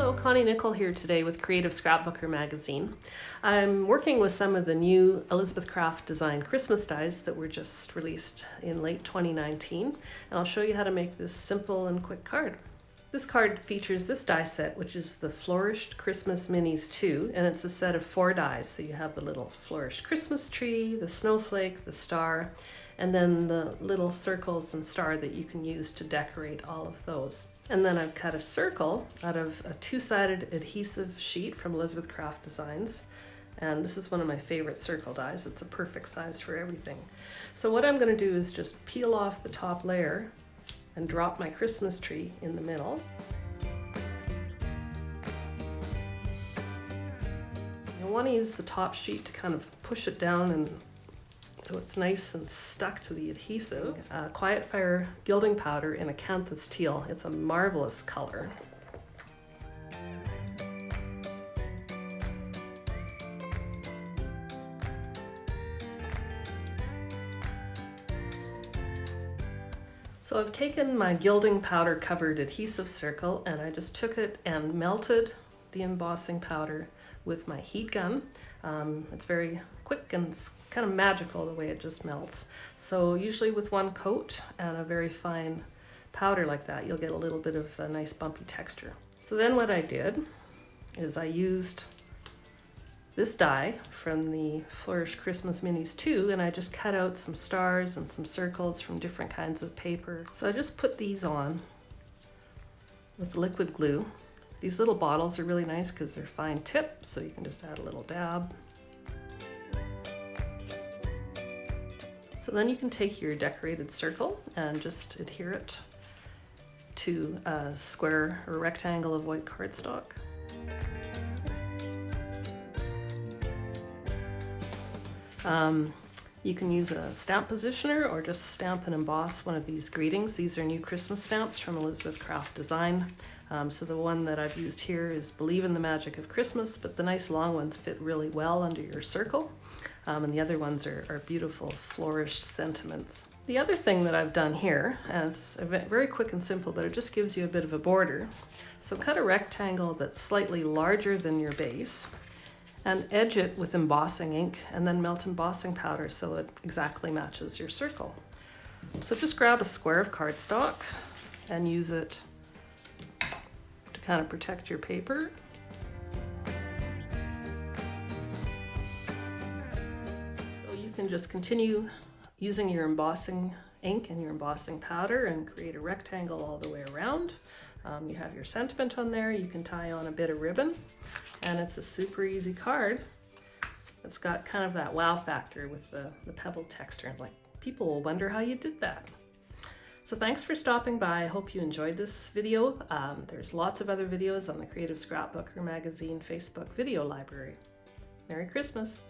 Hello, Connie Nicol here today with Creative Scrapbooker magazine. I'm working with some of the new Elizabeth Craft design Christmas dies that were just released in late 2019, and I'll show you how to make this simple and quick card. This card features this die set, which is the Flourished Christmas Minis 2, and it's a set of 4 dies. So you have the little flourished Christmas tree, the snowflake, the star, and then the little circles and star that you can use to decorate all of those. And then I've cut a circle out of a 2-sided adhesive sheet from Elizabeth Craft Designs. And this is one of my favorite circle dies. It's a perfect size for everything. So what I'm going to do is just peel off the top layer and drop my Christmas tree in the middle. You'll want to use the top sheet to kind of push it down and so it's nice and stuck to the adhesive. Quietfire Gilding Powder in Acanthus Teal. It's a marvelous color. So I've taken my gilding powder covered adhesive circle and I just took it and melted the embossing powder with my heat gun. It's very quick and it's kind of magical the way it just melts. So usually with one coat and a very fine powder like that, you'll get a little bit of a nice bumpy texture. So then what I did is I used this die from the Flourished Christmas Minis 2 and I just cut out some stars and some circles from different kinds of paper. So I just put these on with liquid glue. These little bottles are really nice because they're fine tip, so you can just add a little dab. So then you can take your decorated circle and just adhere it to a square or rectangle of white cardstock. You can use a stamp positioner or just stamp and emboss one of these greetings. These are new Christmas stamps from Elizabeth Craft Design. So the one that I've used here is Believe in the Magic of Christmas, but the nice long ones fit really well under your circle. And the other ones are beautiful flourished sentiments. The other thing that I've done here, and it's very quick and simple, but it just gives you a bit of a border. So cut a rectangle that's slightly larger than your base and edge it with embossing ink and then melt embossing powder so it exactly matches your circle. So just grab a square of cardstock and use it to kind of protect your paper. So you can just continue using your embossing ink and your embossing powder and create a rectangle all the way around. You have your sentiment on there, you can tie on a bit of ribbon, and it's a super easy card. It's got kind of that wow factor with the pebbled texture. Like, people will wonder how you did that. So thanks for stopping by. I hope you enjoyed this video. There's lots of other videos on the Creative Scrapbooker magazine Facebook video library. Merry Christmas.